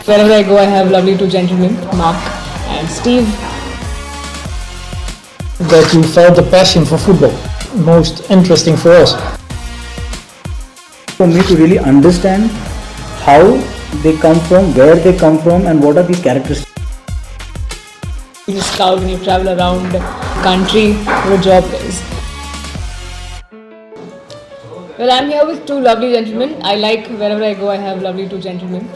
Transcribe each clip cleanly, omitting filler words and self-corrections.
Wherever I go, I have lovely two gentlemen, Mark and Steve. That you felt the passion for football. Most interesting for us. For me to really understand how they come from, where they come from, and what are these characteristics. You scout and you travel around the country, your job is. Well, I'm here with two lovely gentlemen. I like wherever I go, I have lovely two gentlemen.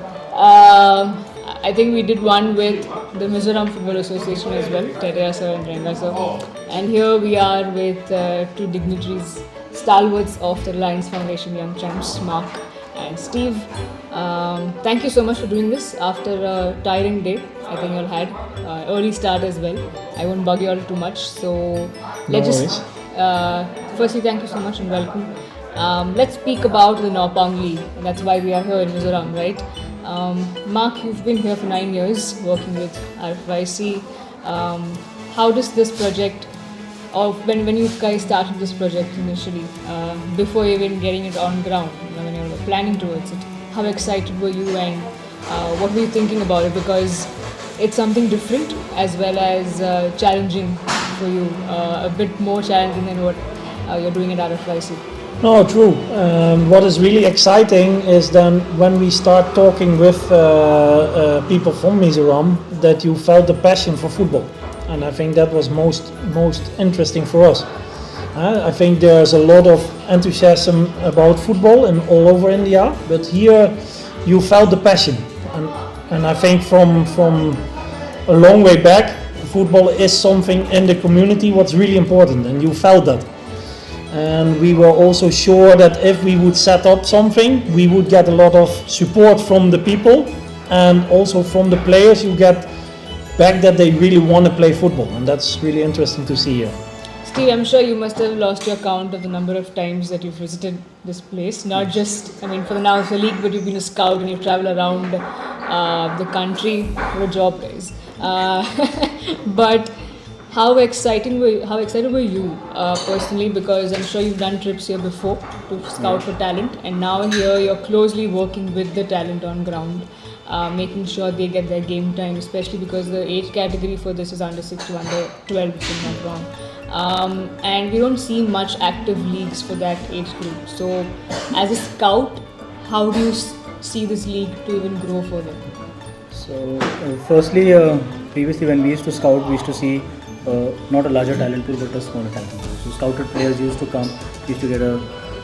I think we did one with the Mizoram Football Association as well, Terea sir and Renga sir. And here we are with two dignitaries, Stalwarts of the Reliance Foundation Young Champs, Mark and Steve. Thank you so much for doing this after a tiring day. I think you all had early start as well. I won't bug you all too much. So let's firstly thank you so much and welcome. Let's speak about the Naupang League, and that's why we are here in Mizoram, right? Mark, you've been here for 9 years working with RFYC. How does this project, or when you guys started this project initially, before even getting it on ground, when you were planning towards it, how excited were you and what were you thinking about it? Because it's something different as well as challenging for you, a bit more challenging than what you're doing at RFYC. No, true. What is really exciting is then when we start talking with people from Mizoram, that you felt the passion for football, and I think that was most interesting for us. I think there's a lot of enthusiasm about football and all over India, but here you felt the passion, and I think from a long way back, football is something in the community what's really important, and you felt that. And we were also sure that if we would set up something, we would get a lot of support from the people and also from the players. You get back that they really want to play football, and that's really interesting to see here. Steve, I'm sure you must have lost your count of the number of times that you've visited this place. Not just, for the now it's a league, but you've been a scout and you travel around the country for a job guys. But how excited were you personally? Because I'm sure you've done trips here before to scout for talent, and now here you're closely working with the talent on ground, making sure they get their game time, especially because the age category for this is under 6 to under 12, if I'm not wrong. And we don't see much active leagues for that age group. So as a scout, how do you see this league to even grow further? So firstly, previously when we used to scout, we used to see not a larger talent pool but a smaller talent pool. So scouted players used to come, used to get a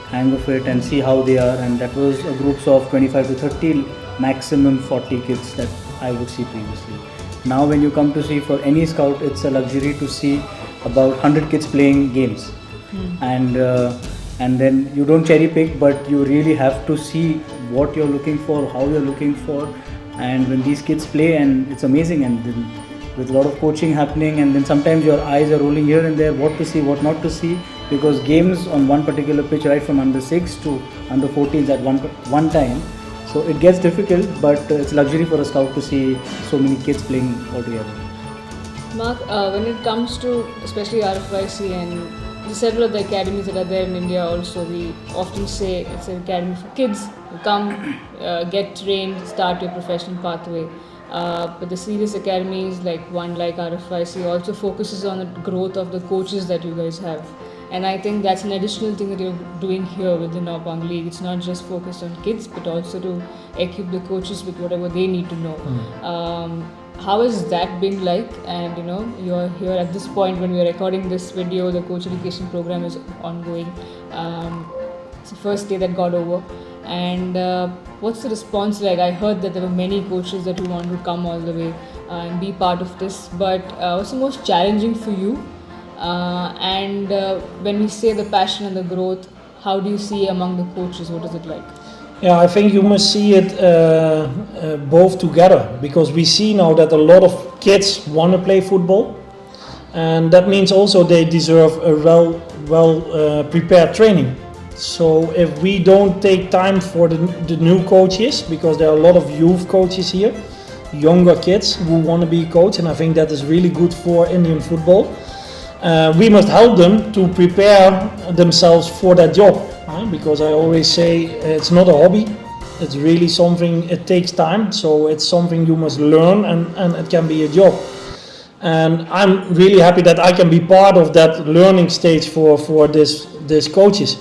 hang of it and see how they are, and that was groups of 25 to 30, maximum 40 kids that I would see previously. Now when you come to see for any scout, it's a luxury to see about 100 kids playing games. And then you don't cherry pick, but you really have to see what you're looking for, how you're looking for, and when these kids play, and it's amazing. And then with a lot of coaching happening, and then sometimes your eyes are rolling here and there, what to see, what not to see, because games on one particular pitch, right from under 6 to under 14s at one time, so it gets difficult, but it's a luxury for a scout to see so many kids playing all together. Mark, when it comes to especially RFYC and several of the academies that are there in India also, we often say it's an academy for kids who come, get trained, start your professional pathway. But the serious academies like one like RFYC also focuses on the growth of the coaches that you guys have. And I think that's an additional thing that you're doing here with the Naupang League. It's not just focused on kids, but also to equip the coaches with whatever they need to know. How has that been like? And you're here at this point when we're recording this video, the coach education program is ongoing. It's the first day that got over. And what's the response like? I heard that there were many coaches that want to come all the way and be part of this, but what's the most challenging for you? And when we say the passion and the growth, how do you see among the coaches? What is it like? Yeah, I think you must see it both together, because we see now that a lot of kids want to play football, and that means also they deserve a well prepared training. So if we don't take time for the new coaches, because there are a lot of youth coaches here, younger kids who want to be coached, and I think that is really good for Indian football. We must help them to prepare themselves for that job, because I always say it's not a hobby, It's really something, it takes time, so it's something you must learn, and it can be a job. And I'm really happy that I can be part of that learning stage for this coaches.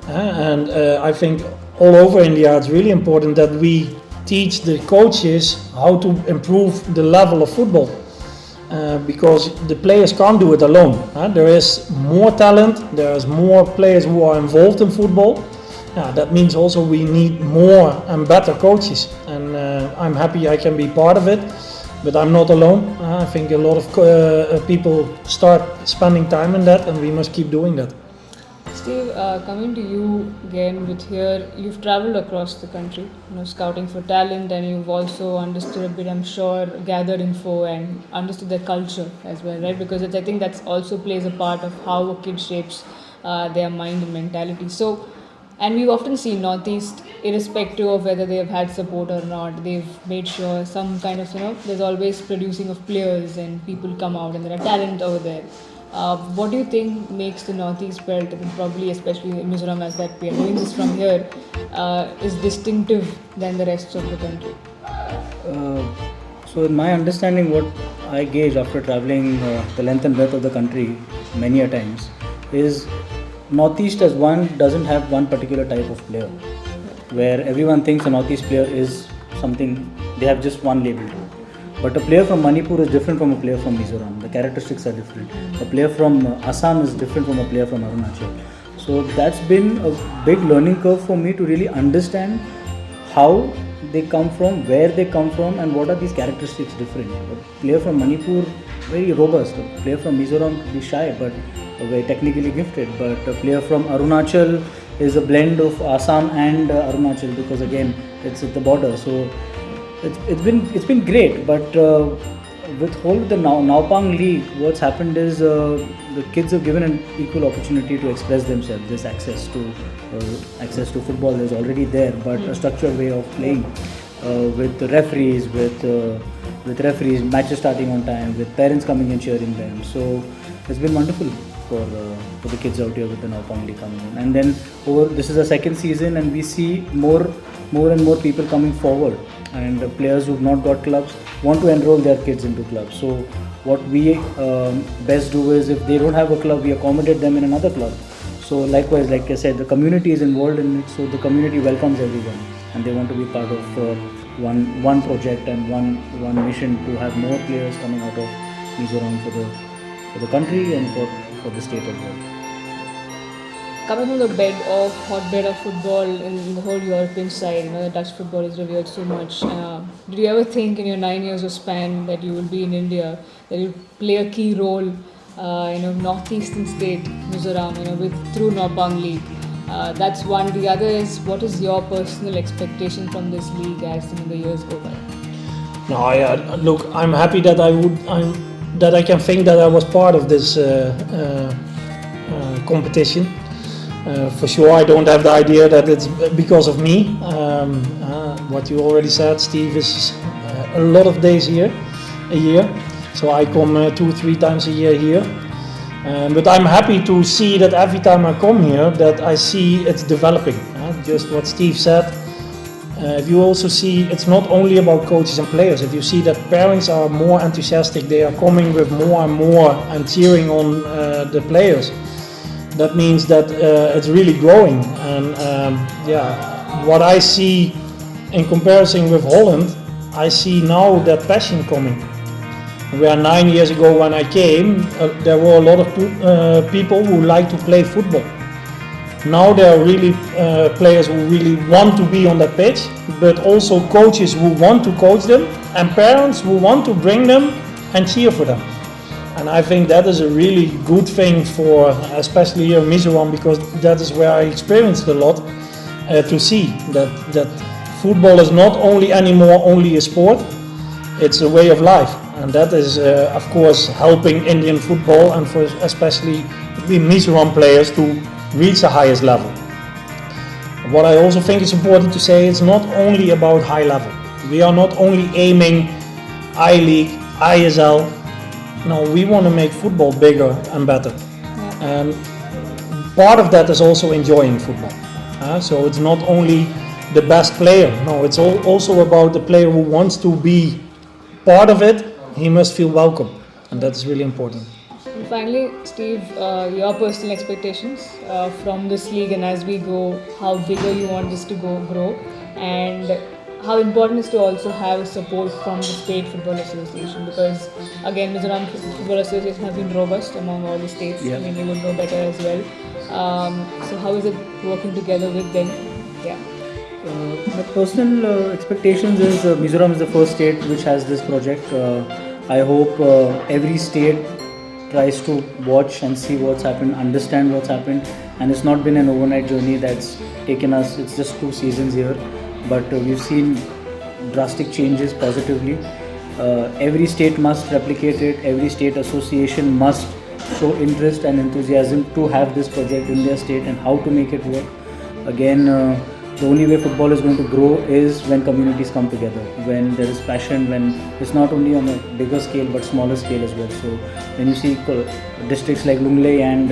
And I think all over India it's really important that we teach the coaches how to improve the level of football. Because the players can't do it alone. There is more talent, there is more players who are involved in football. That means also we need more and better coaches. And I'm happy I can be part of it. But I'm not alone. I think a lot of people start spending time in that, and we must keep doing that. Steve, coming to you again with here, you've traveled across the country, scouting for talent, and you've also understood a bit, I'm sure, gathered info and understood the culture as well, right? Because I think that's also plays a part of how a kid shapes their mind and mentality. So, and we've often seen Northeast, irrespective of whether they have had support or not, they've made sure some kind of, there's always producing of players and people come out and there are talent over there. What do you think makes the Northeast belt, and probably especially Mizoram as that we are doing this from here, is distinctive than the rest of the country? So in my understanding, what I gauge after traveling the length and breadth of the country many a times is Northeast as one doesn't have one particular type of player, where everyone thinks a Northeast player is something, they have just one label to it. But a player from Manipur is different from a player from Mizoram. The characteristics are different. A player from Assam is different from a player from Arunachal. So that's been a big learning curve for me to really understand how they come from, where they come from, and what are these characteristics different. A player from Manipur, very robust. A player from Mizoram could be shy, but very technically gifted. But a player from Arunachal is a blend of Assam and Arunachal, because again, it's at the border. So it's been great, but with whole the Naupang League, what's happened is the kids have given an equal opportunity to express themselves. There's access to football is already there, but a structured way of playing with the referees, with referees, matches starting on time, with parents coming and cheering them. So it's been wonderful for the kids out here with the Naupang League coming in. And then this is the second season, and we see more and more people coming forward. And players who've not got clubs want to enroll their kids into clubs. So what we best do is, if they don't have a club, we accommodate them in another club. So likewise, like I said, the community is involved in it, so the community welcomes everyone, and they want to be part of one project and one mission to have more players coming out of Mizoram for the country and for the state as well. Coming from the hotbed of football in the whole European side, the Dutch football is revered so much. Did you ever think in your 9 years of span that you will be in India, that you play a key role, northeastern state, Mizoram, through Naupang League? That's one. The other is, what is your personal expectation from this league as the years go by? Look, I'm happy that that I can think that I was part of this competition. For sure, I don't have the idea that it's because of me. What you already said, Steve, is a lot of days here, a year. So I come 2-3 times a year here. But I'm happy to see that every time I come here, that I see it's developing. Just what Steve said. If you also see, it's not only about coaches and players. If you see that parents are more enthusiastic, they are coming with more and more and cheering on the players. That means that it's really growing, and what I see in comparison with Holland, I see now that passion coming. Where 9 years ago when I came, there were a lot of people who like to play football. Now there are really players who really want to be on that pitch, but also coaches who want to coach them, and parents who want to bring them and cheer for them. And I think that is a really good thing for, especially here in Mizoram, because that is where I experienced a lot, to see that football is not anymore only a sport, it's a way of life. And that is, of course, helping Indian football and for especially the Mizoram players to reach the highest level. What I also think is important to say, it's not only about high level. We are not only aiming I-League, ISL. No, we want to make football bigger and better. And part of that is also enjoying football. So it's not only the best player. No, it's also about the player who wants to be part of it. He must feel welcome, and that's really important. And finally, Steve, your personal expectations from this league, and as we go, how bigger you want this to grow, and how important is to also have support from the State Football Association, because again, Mizoram Football Association has been robust among all the states. Yeah. I mean, you would know better as well. So how is it working together with them? Yeah. My personal expectations is Mizoram is the first state which has this project. I hope every state tries to watch and see what's happened, understand what's happened, and it's not been an overnight journey that's taken us. It's just 2 seasons here, but we've seen drastic changes positively. Every state must replicate it. Every state association must show interest and enthusiasm to have this project in their state and how to make it work. Again, the only way football is going to grow is when communities come together, when there is passion, when it's not only on a bigger scale but smaller scale as well. So when you see districts like Lunglei and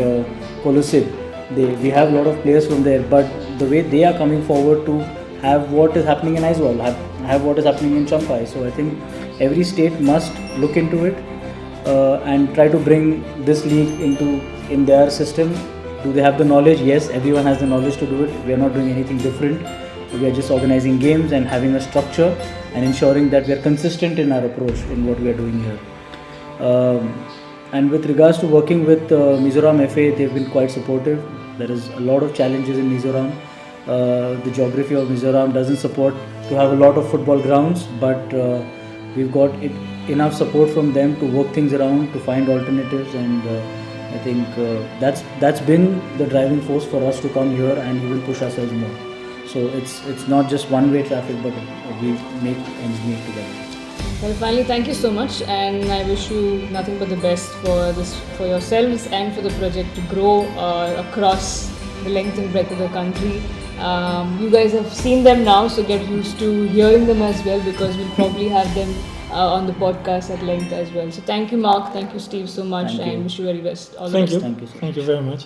Kolosib, we have a lot of players from there, but the way they are coming forward to have what is happening in Aizwal, have what is happening in Champai. So I think every state must look into it and try to bring this league in their system. Do they have the knowledge? Yes, everyone has the knowledge to do it. We are not doing anything different. We are just organizing games and having a structure and ensuring that we are consistent in our approach in what we are doing here. And with regards to working with Mizoram FA, they've been quite supportive. There is a lot of challenges in Mizoram. The geography of Mizoram doesn't support to have a lot of football grounds, but we've got enough support from them to work things around, to find alternatives, and I think that's been the driving force for us to come here, and we will push ourselves more. So it's not just one-way traffic, but we make ends meet together. Well, finally, thank you so much, and I wish you nothing but the best for yourselves and for the project to grow across the length and breadth of the country. You guys have seen them now, so get used to hearing them as well, because we'll probably have them on the podcast at length as well. So thank you, Mark. Thank you, Steve, so much, Thank you. and wish you very best. All the Thank best. you. Thank you, sir. Thank you very much.